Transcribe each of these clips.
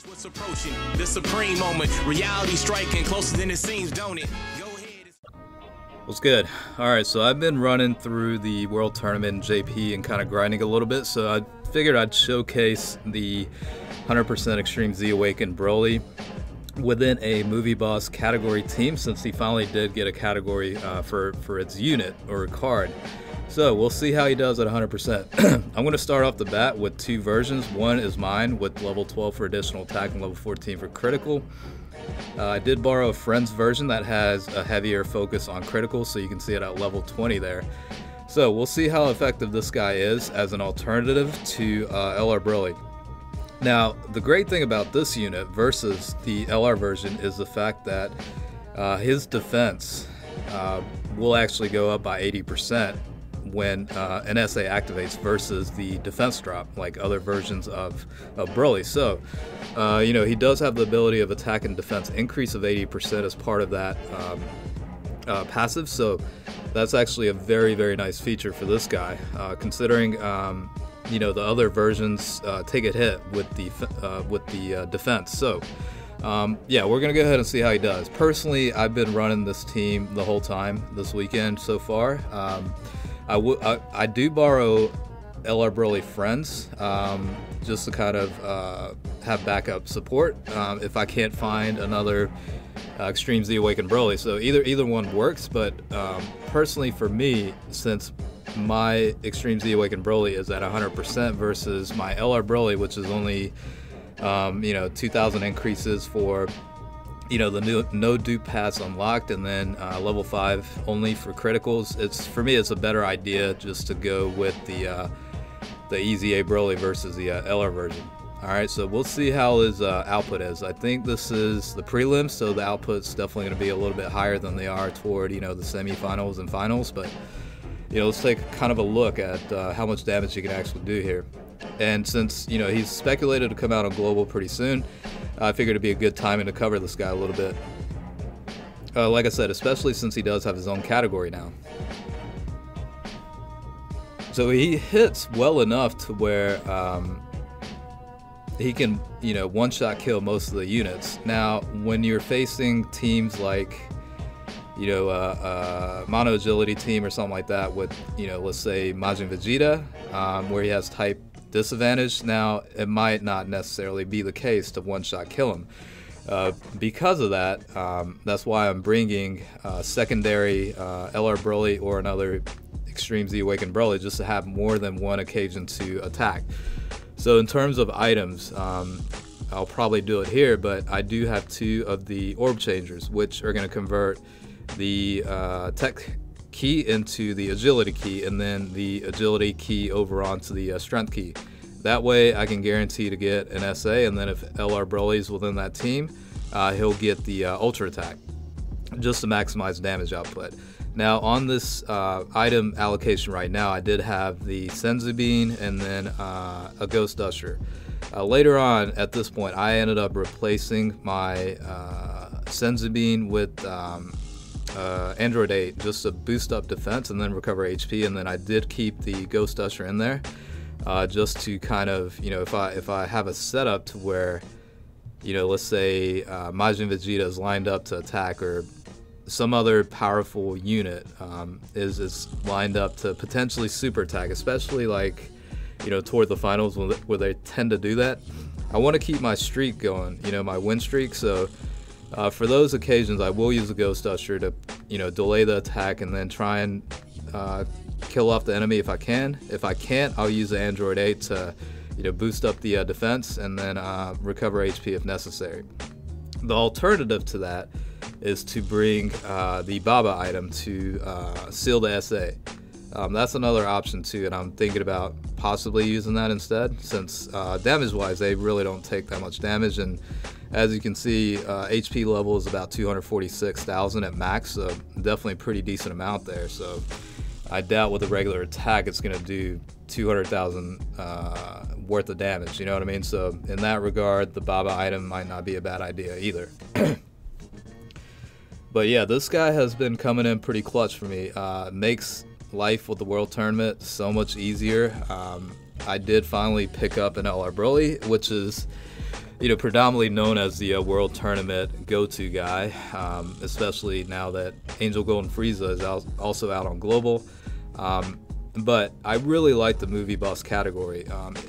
What's approaching the supreme moment, reality striking closer than it seems, don't it? Go ahead. What's good? Alright, so I've been running through the World Tournament in JP and kind of grinding a little bit, so I figured I'd showcase the 100% Extreme Z Awakened BROLY within a Movie Boss category team, since he finally did get a category for its unit or card. So we'll see how he does at 100%. I'm going to start off the bat with two versions. One is mine with level 12 for additional attack and level 14 for critical. I did borrow a friend's version that has a heavier focus on critical, so you can see it at level 20 there. So we'll see how effective this guy is as an alternative to LR BROLY. Now, the great thing about this unit versus the LR version is the fact that his defense will actually go up by 80% when an SA activates versus the defense drop like other versions of BROLY. So, you know, he does have the ability of attack and defense increase of 80% as part of that passive. So that's actually a very, very nice feature for this guy, considering you know, the other versions take a hit with the defense. So yeah, we're gonna go ahead and see how he does. Personally, I've been running this team the whole time this weekend so far. I do borrow LR BROLY friends just to kind of have backup support if I can't find another Extreme Z Awakened BROLY. So either one works, but personally for me, since my Extreme Z Awakened BROLY is at 100% versus my LR BROLY, which is only you know, 2,000 increases for, you know, the no dupe pass unlocked, and then level 5 only for criticals. For me, it's a better idea just to go with the EZA BROLY versus the LR version. Alright, so we'll see how his output is. I think this is the prelims, so the output's definitely going to be a little bit higher than they are toward, you know, the semifinals and finals, but you know, let's take kind of a look at how much damage he can actually do here. And since, you know, he's speculated to come out on global pretty soon, I figured it'd be a good timing to cover this guy a little bit. Like I said, especially since he does have his own category now. So he hits well enough to where he can, you know, one-shot kill most of the units. Now, when you're facing teams like, you know, mono agility team or something like that with, you know, let's say Majin Vegeta, where he has type disadvantage, now it might not necessarily be the case to one-shot kill him. Because of that, that's why I'm bringing secondary LR BROLY or another Extreme Z Awakened BROLY, just to have more than one occasion to attack. So in terms of items, I'll probably do it here, but I do have two of the orb changers, which are going to convert the tech key into the agility key, and then the agility key over onto the strength key. That way I can guarantee to get an SA, and then if LR BROLY's within that team, he'll get the ultra attack, just to maximize damage output. Now on this item allocation right now, I did have the Senzu Bean and then a Ghost Usher. Later on at this point, I ended up replacing my Senzu Bean with Android 8 just to boost up defense and then recover HP, and then I did keep the Ghost Usher in there just to kind of, you know, if I have a setup to where, you know, let's say Majin Vegeta is lined up to attack, or some other powerful unit is lined up to potentially super attack, especially like, you know, toward the finals where they tend to do that. I want to keep my streak going, you know, my win streak. So for those occasions, I will use the Ghost Usher to, you know, delay the attack and then try and kill off the enemy if I can. If I can't, I'll use the Android 8 to, you know, boost up the defense and then recover HP if necessary. The alternative to that is to bring the Baba item to seal the SA. That's another option too, and I'm thinking about possibly using that instead, since damage-wise they really don't take that much damage, and as you can see, HP level is about 246,000 at max, so definitely a pretty decent amount there. So I doubt with a regular attack it's going to do 200,000 worth of damage, you know what I mean? So in that regard, the Baba item might not be a bad idea either. But yeah, this guy has been coming in pretty clutch for me. Makes life with the World Tournament so much easier. I did finally pick up an LR BROLY, which is predominantly known as the World Tournament go-to guy, especially now that Angel Golden Frieza is also out on Global. But I really like the movie boss category,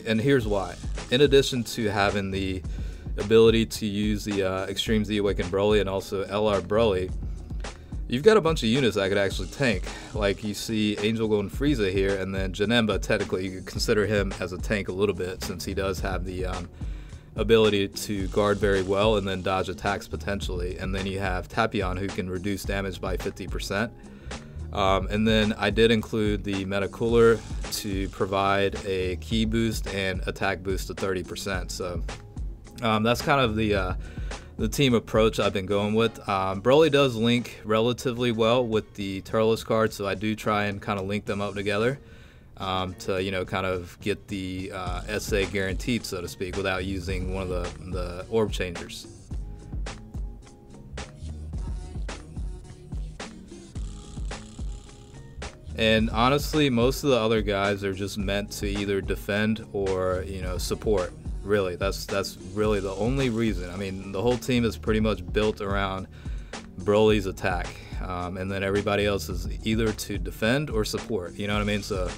and here's why. In addition to having the ability to use the Extreme Z Awakened Broly and also LR Broly, you've got a bunch of units that could actually tank. Like you see Angel Golden Frieza here, and then Janemba, technically you could consider him as a tank a little bit, since he does have the ability to guard very well and then dodge attacks potentially. And then you have Tapion, who can reduce damage by 50%. And then I did include the Metacooler to provide a key boost and attack boost to 30%. So that's kind of the team approach I've been going with. Broly does link relatively well with the Turles card, so I do try and kind of link them up together to kind of get the SA guaranteed, so to speak, without using one of the orb changers. And honestly, most of the other guys are just meant to either defend or support. Really, that's really the only reason. I mean, the whole team is pretty much built around Broly's attack, and then everybody else is either to defend or support. You know what I mean? So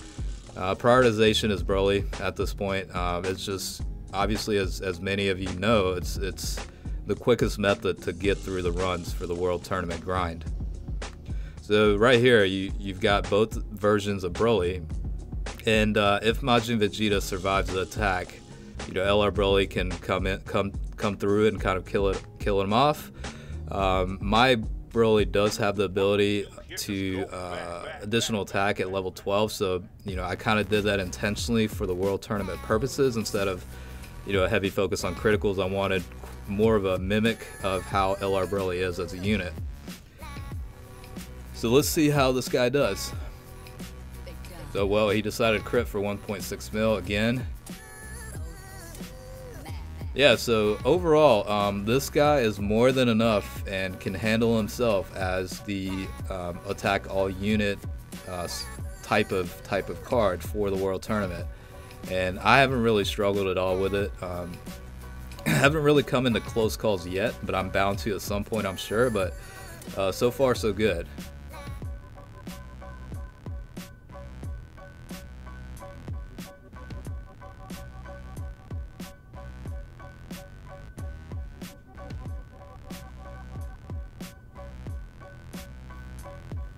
prioritization is Broly at this point. It's just obviously, as many of you know, it's the quickest method to get through the runs for the World Tournament grind. So right here, you've got both versions of Broly, and if Majin Vegeta survives the attack, LR Broly can come through and kind of kill him off. My Broly does have the ability to additional attack at level 12, so I kind of did that intentionally for the World Tournament purposes. Instead of a heavy focus on criticals, I wanted more of a mimic of how LR Broly is as a unit. So let's see how this guy does. So well, he decided crit for 1.6 mil again. Yeah, so overall, this guy is more than enough and can handle himself as the attack all unit type of card for the World Tournament. And I haven't really struggled at all with it. I haven't really come into close calls yet, but I'm bound to at some point, I'm sure. But so far, so good.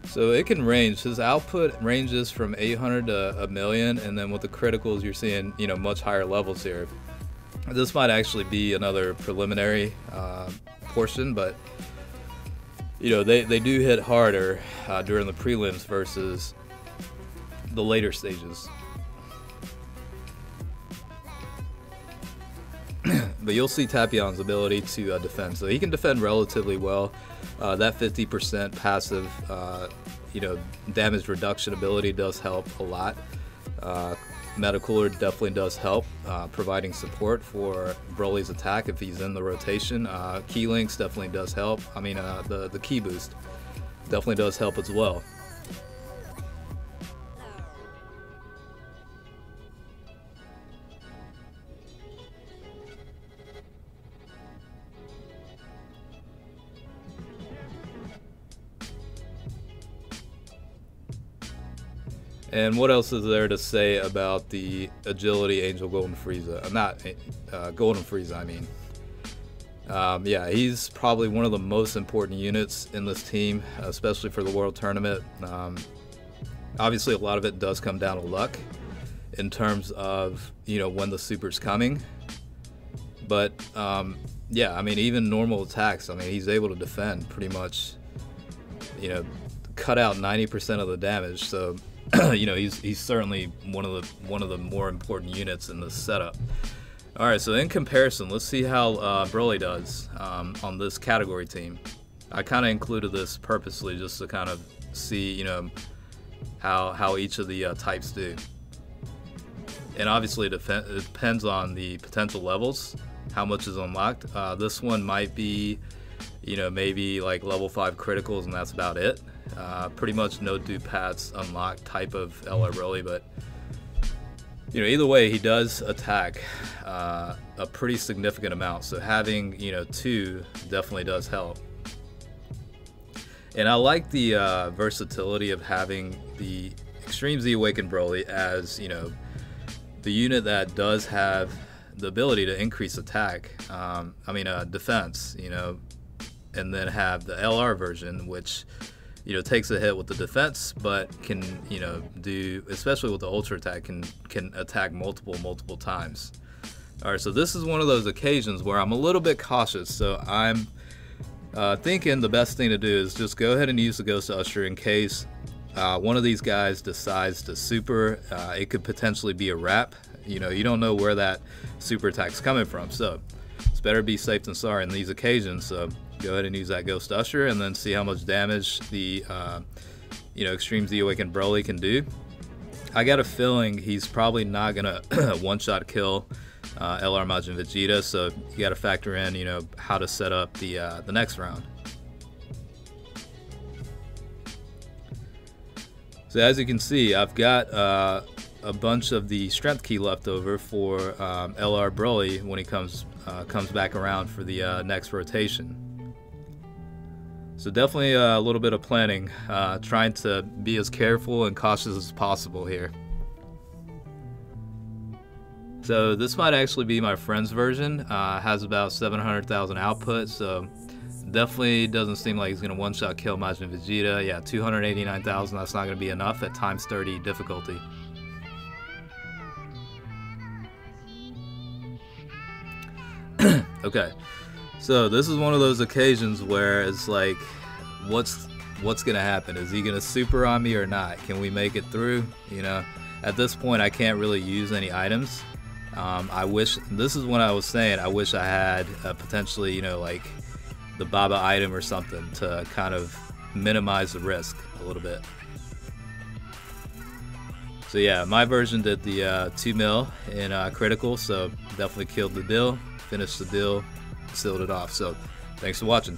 So it can range. His output ranges from 800 to 1,000,000, and then with the criticals, you're seeing much higher levels here. This might actually be another preliminary portion, but they do hit harder during the prelims versus the later stages. But you'll see Tapion's ability to defend. So he can defend relatively well. That 50% passive, damage reduction ability does help a lot. Metacooler definitely does help, providing support for Broly's attack if he's in the rotation. Key links definitely does help. I mean, the key boost definitely does help as well. And what else is there to say about the Agility Angel Golden Frieza? Not Golden Frieza, I mean. Yeah, he's probably one of the most important units in this team, especially for the World Tournament. Obviously, a lot of it does come down to luck in terms of, when the super's coming. But, yeah, I mean, even normal attacks, I mean, he's able to defend pretty much, cut out 90% of the damage. So, he's certainly one of the more important units in this setup. All right, so in comparison, let's see how Broly does on this category team. I kind of included this purposely just to kind of see, how each of the types do. And obviously, it depends on the potential levels, how much is unlocked. This one might be, maybe like level 5 criticals, and that's about it. Pretty much no dupe hats unlocked type of LR Broly, but You know, either way, he does attack a pretty significant amount. So having, you know, 2 definitely does help. And I like the versatility of having the Extreme Z Awakened Broly as, you know, the unit that does have the ability to increase attack, defense, you know, and then have the LR version, which, you know, takes a hit with the defense, but can, you know, do, especially with the ultra attack, can attack multiple times. All right, so this is one of those occasions where I'm a little bit cautious. So I'm thinking the best thing to do is just go ahead and use the Ghost Usher in case one of these guys decides to super. It could potentially be a wrap. You know, you don't know where that super attack's coming from, so it's better be safe than sorry in these occasions. So go ahead and use that Ghost Usher and then see how much damage the you know, Extreme Z Awakened Broly can do. I got a feeling he's probably not gonna one-shot kill LR Majin Vegeta, so you got to factor in, you know, how to set up the next round. So as you can see, I've got a bunch of the strength key left over for LR Broly when he comes back around for the next rotation. So definitely a little bit of planning, trying to be as careful and cautious as possible here. So this might actually be my friend's version. Has about 700,000 output, so definitely doesn't seem like he's gonna one-shot kill Majin Vegeta. Yeah, 289,000. That's not gonna be enough at times 30 difficulty. Okay, so this is one of those occasions where it's like, what's gonna happen? Is he gonna super on me or not? Can we make it through? You know, at this point I can't really use any items. I wish, this is what I was saying, I wish I had potentially, you know, like the Baba item or something to kind of minimize the risk a little bit. So yeah, my version did the 2 mil in critical, so definitely killed the deal, finished the deal, sealed it off. So thanks for watching.